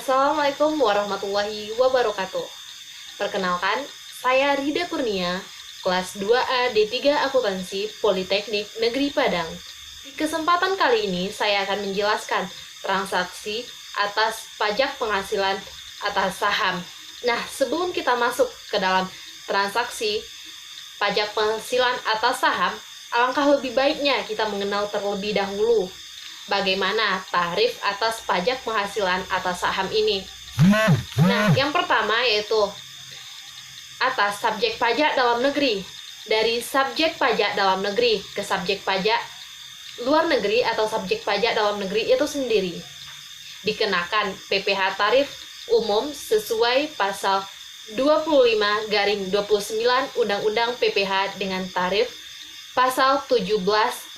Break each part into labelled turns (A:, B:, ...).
A: Assalamualaikum warahmatullahi wabarakatuh. Perkenalkan, saya Rida Kurnia, kelas 2A D3 Akuntansi Politeknik Negeri Padang. Di kesempatan kali ini, saya akan menjelaskan transaksi atas pajak penghasilan atas saham. Nah, sebelum kita masuk ke dalam transaksi pajak penghasilan atas saham, alangkah lebih baiknya kita mengenal terlebih dahulu bagaimana tarif atas pajak penghasilan atas saham ini. Nah, yang pertama yaitu atas subjek pajak dalam negeri. Dari subjek pajak dalam negeri ke subjek pajak luar negeri atau subjek pajak dalam negeri itu sendiri dikenakan PPh tarif umum sesuai pasal 25/29 Undang-Undang PPh dengan tarif pasal 17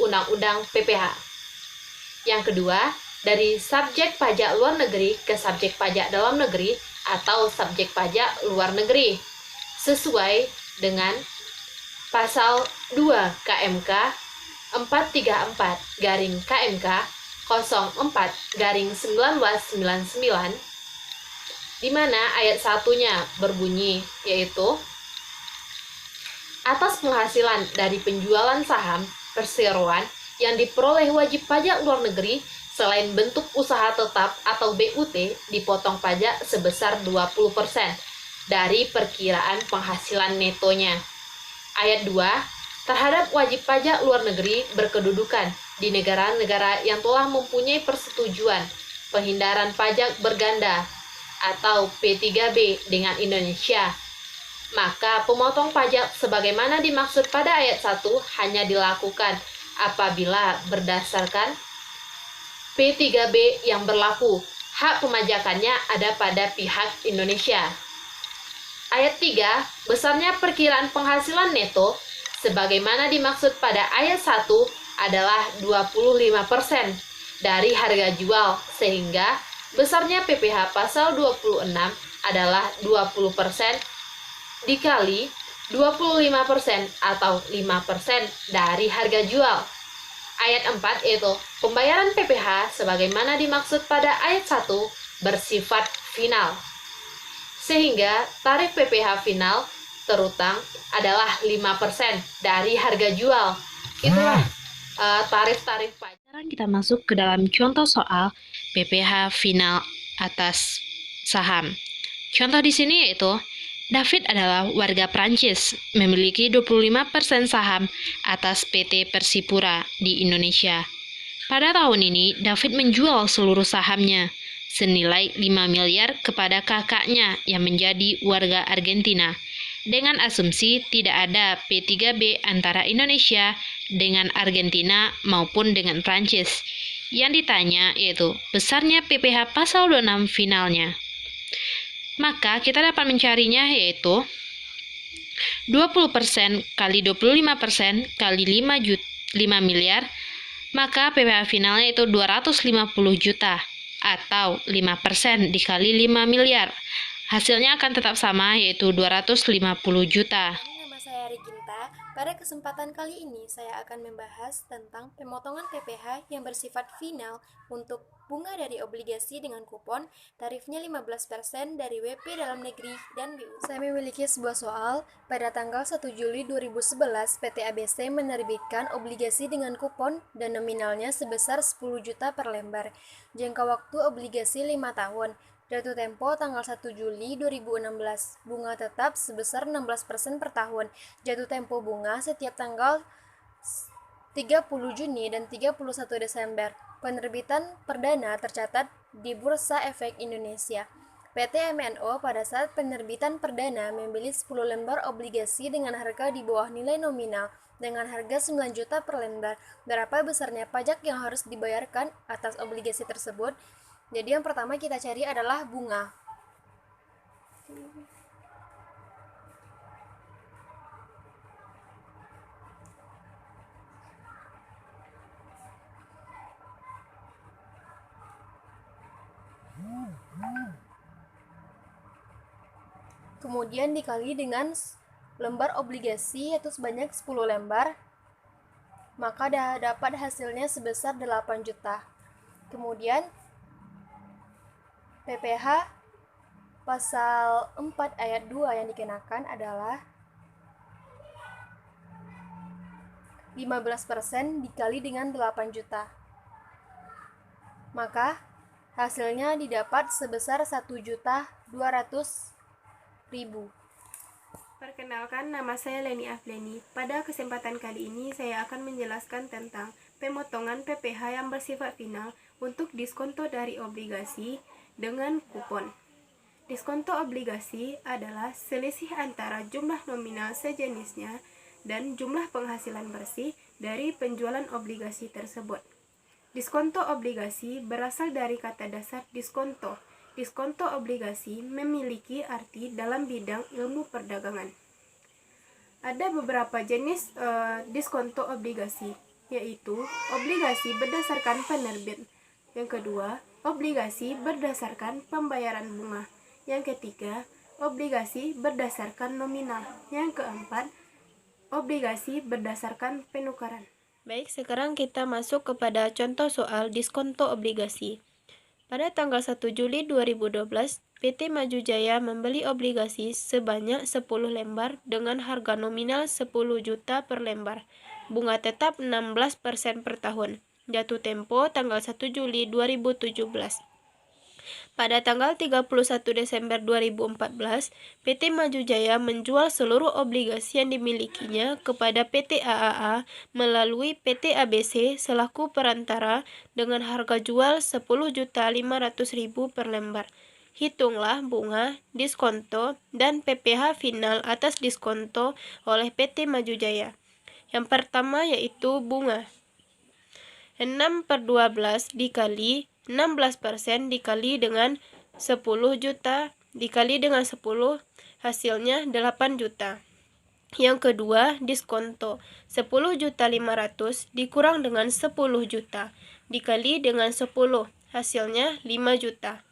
A: Undang-Undang PPh. Yang kedua, dari subjek pajak luar negeri ke subjek pajak dalam negeri atau subjek pajak luar negeri sesuai dengan pasal 2 KMK 434/KMK 04/1999 di mana ayat satunya berbunyi yaitu atas penghasilan dari penjualan saham perseroan yang diperoleh wajib pajak luar negeri selain bentuk usaha tetap atau BUT dipotong pajak sebesar 20% dari perkiraan penghasilan netonya. Ayat 2, terhadap wajib pajak luar negeri berkedudukan di negara-negara yang telah mempunyai persetujuan penghindaran pajak berganda atau P3B dengan Indonesia, maka pemotong pajak sebagaimana dimaksud pada ayat 1 hanya dilakukan apabila berdasarkan P3B yang berlaku, hak pemajakannya ada pada pihak Indonesia. Ayat 3, besarnya perkiraan penghasilan neto sebagaimana dimaksud pada ayat 1 adalah 25% dari harga jual, sehingga besarnya PPh pasal 26 adalah 20% dikali 25% atau 5% dari harga jual. Ayat 4 yaitu pembayaran PPh sebagaimana dimaksud pada ayat 1 bersifat final. Sehingga tarif PPh final terutang adalah 5% dari harga jual. Itulah tarif-tarif pajak. Sekarang kita masuk ke dalam contoh soal PPh final atas saham. Contoh di sini yaitu David adalah warga Prancis, memiliki 25% saham atas PT Persipura di Indonesia. Pada tahun ini, David menjual seluruh sahamnya, senilai 5 miliar kepada kakaknya yang menjadi warga Argentina, dengan asumsi tidak ada P3B antara Indonesia dengan Argentina maupun dengan Prancis. Yang ditanya yaitu besarnya PPh pasal 26 finalnya. Maka kita dapat mencarinya yaitu 20% kali 25% kali 5 miliar, maka PPh finalnya itu 250 juta atau 5% dikali 5 miliar. Hasilnya akan tetap sama yaitu 250 juta.
B: Nama saya Reginta. Pada kesempatan kali ini saya akan membahas tentang pemotongan PPh yang bersifat final untuk bunga dari obligasi dengan kupon, tarifnya 15% dari WP dalam negeri dan BU. Saya memiliki sebuah soal. Pada tanggal 1 Juli 2011, PT ABC menerbitkan obligasi dengan kupon dan nominalnya sebesar 10 juta per lembar. Jangka waktu obligasi 5 tahun. Jatuh tempo tanggal 1 Juli 2016. Bunga tetap sebesar 16% per tahun. Jatuh tempo bunga setiap tanggal 30 Juni dan 31 Desember. Penerbitan perdana tercatat di Bursa Efek Indonesia. PT MNO pada saat penerbitan perdana membeli 10 lembar obligasi dengan harga di bawah nilai nominal dengan harga 9 juta per lembar. Berapa besarnya pajak yang harus dibayarkan atas obligasi tersebut? Jadi yang pertama kita cari adalah bunga. Kemudian dikali dengan lembar obligasi yaitu sebanyak 10 lembar, maka dapat hasilnya sebesar 8 juta. Kemudian PPh pasal 4 ayat 2 yang dikenakan adalah 15% dikali dengan 8 juta. Maka hasilnya didapat sebesar 1.200.000.
C: Perkenalkan, nama saya Leni Afleni. Pada kesempatan kali ini, saya akan menjelaskan tentang pemotongan PPh yang bersifat final untuk diskonto dari obligasi dengan kupon. Diskonto obligasi adalah selisih antara jumlah nominal sejenisnya dan jumlah penghasilan bersih dari penjualan obligasi tersebut. Diskonto obligasi berasal dari kata dasar diskonto. Diskonto obligasi memiliki arti dalam bidang ilmu perdagangan. Ada beberapa jenis diskonto obligasi, yaitu obligasi berdasarkan penerbit. Yang kedua, obligasi berdasarkan pembayaran bunga. Yang ketiga, obligasi berdasarkan nominal. Yang keempat, obligasi berdasarkan penukaran. Baik, sekarang kita masuk kepada contoh soal diskonto obligasi. Pada tanggal 1 Juli 2012, PT Maju Jaya membeli obligasi sebanyak 10 lembar dengan harga nominal 10 juta per lembar. Bunga tetap 16% per tahun. Jatuh tempo tanggal 1 Juli 2017. Pada tanggal 31 Desember 2014, PT Maju Jaya menjual seluruh obligasi yang dimilikinya kepada PT AAA melalui PT ABC selaku perantara dengan harga jual 10.500.000 per lembar. Hitunglah bunga, diskonto, dan PPh final atas diskonto oleh PT Maju Jaya. Yang pertama yaitu bunga. 6/12 dikali 16% dikali dengan 10 juta dikali dengan 10 hasilnya 8 juta. Yang kedua, diskonto. 10.500.000 dikurang dengan 10 juta dikali dengan 10 hasilnya 5 juta.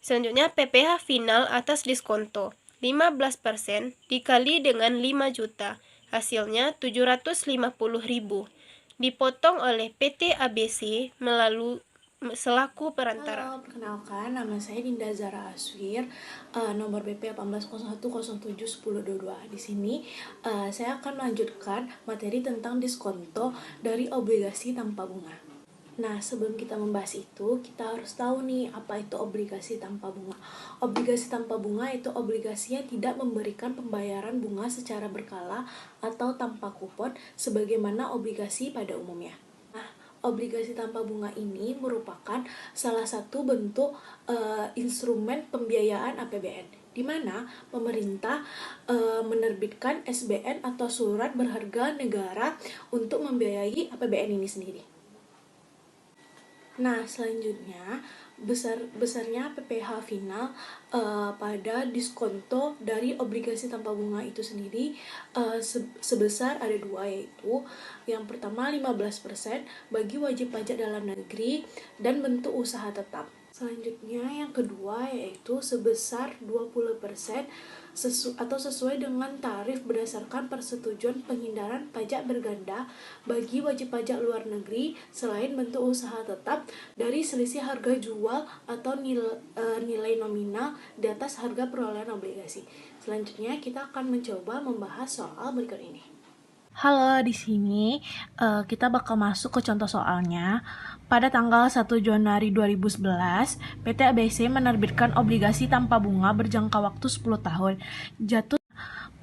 C: Selanjutnya PPh final atas diskonto. 15% dikali dengan 5 juta hasilnya 750.000. Dipotong oleh PT ABC melalui selaku perantara.
D: Halo, perkenalkan nama saya Dinda Zara Aswir, nomor BP 1801071022. Di sini saya akan melanjutkan materi tentang diskonto dari obligasi tanpa bunga. Nah, sebelum kita membahas itu, kita harus tahu nih apa itu obligasi tanpa bunga. Obligasi tanpa bunga itu obligasi yang tidak memberikan pembayaran bunga secara berkala atau tanpa kupon sebagaimana obligasi pada umumnya. Obligasi tanpa bunga ini merupakan salah satu bentuk instrumen pembiayaan APBN, di mana pemerintah menerbitkan SBN atau surat berharga negara untuk membiayai APBN ini sendiri. Nah, selanjutnya besarnya PPh final pada diskonto dari obligasi tanpa bunga itu sendiri sebesar ada dua, yaitu yang pertama 15% bagi wajib pajak dalam negeri dan bentuk usaha tetap. Selanjutnya yang kedua yaitu sebesar 20% atau sesuai dengan tarif berdasarkan persetujuan penghindaran pajak berganda bagi wajib pajak luar negeri selain bentuk usaha tetap dari selisih harga jual atau nilai nominal di atas harga perolehan obligasi. Selanjutnya kita akan mencoba membahas soal berikut ini.
E: Halo, di sini kita bakal masuk ke contoh soalnya. Pada tanggal 1 Januari 2011, PT ABC menerbitkan obligasi tanpa bunga berjangka waktu 10 tahun.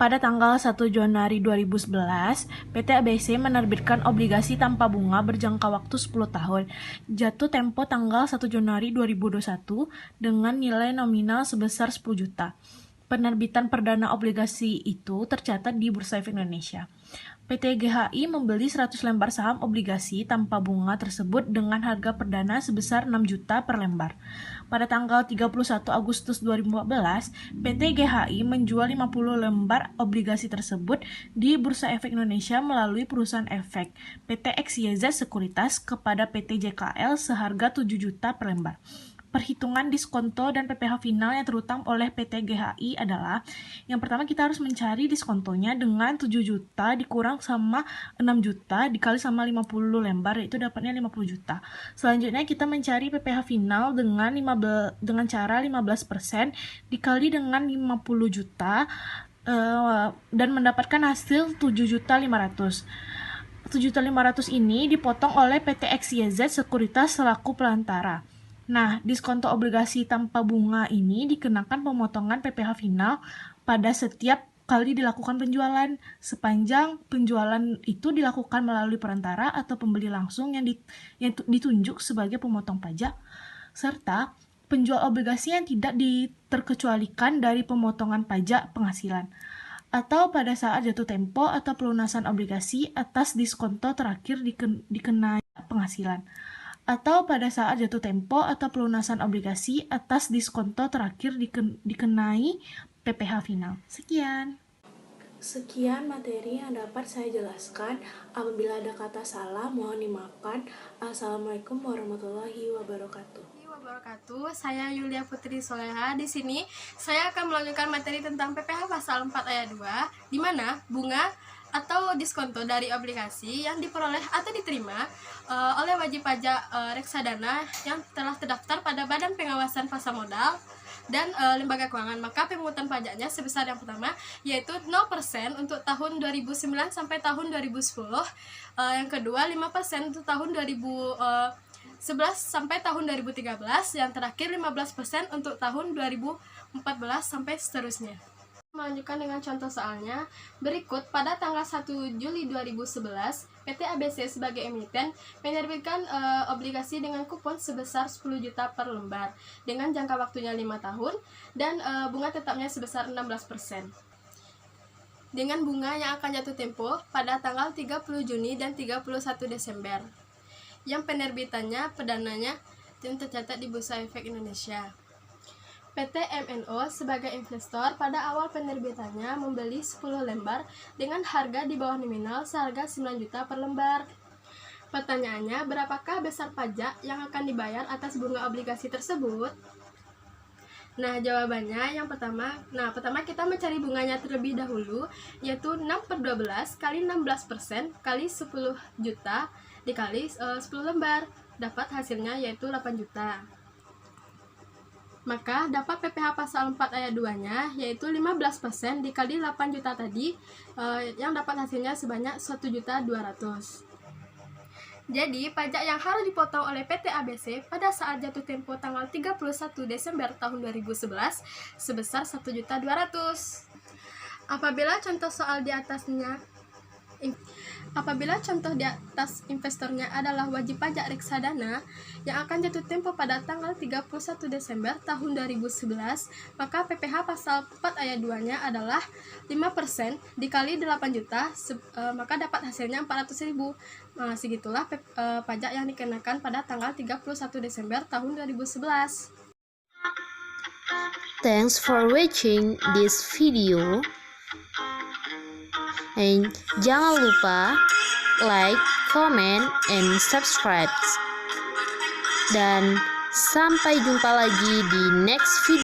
E: Pada tanggal 1 Januari 2011, PT ABC menerbitkan obligasi tanpa bunga berjangka waktu 10 tahun. Jatuh tempo tanggal 1 Januari 2021 dengan nilai nominal sebesar 10 juta. Penerbitan perdana obligasi itu tercatat di Bursa Efek Indonesia. PT GHI membeli 100 lembar saham obligasi tanpa bunga tersebut dengan harga perdana sebesar 6 juta per lembar. Pada tanggal 31 Agustus 2014, PT GHI menjual 50 lembar obligasi tersebut di Bursa Efek Indonesia melalui perusahaan efek PT XYZ Sekuritas kepada PT JKL seharga 7 juta per lembar. perhitungan diskonto dan PPh final yang terutang oleh PT GHI adalah yang pertama kita harus mencari diskontonya dengan 7 juta dikurang sama 6 juta dikali sama 50 lembar, yaitu dapatnya 50 juta. Selanjutnya kita mencari PPh final dengan cara 15% dikali dengan 50 juta dan mendapatkan hasil 7.500.000. 7.500.000 ini dipotong oleh PT XYZ Sekuritas selaku pelantara. Nah, diskonto obligasi tanpa bunga ini dikenakan pemotongan PPh final pada setiap kali dilakukan penjualan, sepanjang penjualan itu dilakukan melalui perantara atau pembeli langsung yang ditunjuk sebagai pemotong pajak, serta penjual obligasi yang tidak terkecualikan dari pemotongan pajak penghasilan, atau pada saat jatuh tempo atau pelunasan obligasi atas diskonto terakhir dikenai penghasilan, atau pada saat jatuh tempo atau pelunasan obligasi atas diskonto terakhir dikenai PPh final.
D: Sekian materi yang dapat saya jelaskan. Apabila ada kata salah, mohon dimaafkan. Assalamualaikum warahmatullahi wabarakatuh.
B: Saya Yulia Putri Soleha. Di sini saya akan melanjutkan materi tentang PPh pasal 4 ayat 2, di mana bunga atau diskonto dari obligasi yang diperoleh atau diterima oleh wajib pajak reksadana yang telah terdaftar pada Badan Pengawasan Pasar Modal dan lembaga keuangan, maka pemungutan pajaknya sebesar yang pertama yaitu 0% untuk tahun 2009 sampai tahun 2010, yang kedua 5% untuk tahun 2011 sampai tahun 2013, yang terakhir 15% untuk tahun 2014 sampai seterusnya. Melanjutkan dengan contoh soalnya berikut. Pada tanggal 1 Juli 2011, PT ABC sebagai emiten menerbitkan obligasi dengan kupon sebesar 10 juta per lembar dengan jangka waktunya 5 tahun dan bunga tetapnya sebesar 16%. Dengan bunga yang akan jatuh tempo pada tanggal 30 Juni dan 31 Desember. Yang penerbitannya perdananya yang tercatat di Bursa Efek Indonesia. PT MNO sebagai investor pada awal penerbitannya membeli 10 lembar dengan harga di bawah nominal seharga 9 juta per lembar. Pertanyaannya, berapakah besar pajak yang akan dibayar atas bunga obligasi tersebut? Nah, jawabannya yang pertama kita mencari bunganya terlebih dahulu, yaitu 6/12 kali 16% kali 10 juta dikali 10 lembar. Dapat hasilnya yaitu 8 juta. Maka dapat PPh pasal 4 ayat 2-nya yaitu 15% dikali 8 juta tadi, yang dapat hasilnya sebanyak 1.200.000. Jadi, pajak yang harus dipotong oleh PT ABC pada saat jatuh tempo tanggal 31 Desember tahun 2011 sebesar 1.200.000. Apabila contoh di atas investornya adalah wajib pajak reksadana yang akan jatuh tempo pada tanggal 31 Desember tahun 2011, maka PPh pasal 4 ayat 2-nya adalah 5% dikali 8 juta, maka dapat hasilnya 400.000. Segitulah pajak yang dikenakan pada tanggal 31 Desember tahun 2011.
A: Thanks for watching this video. And jangan lupa like, comment, and subscribe. Dan sampai jumpa lagi di next video.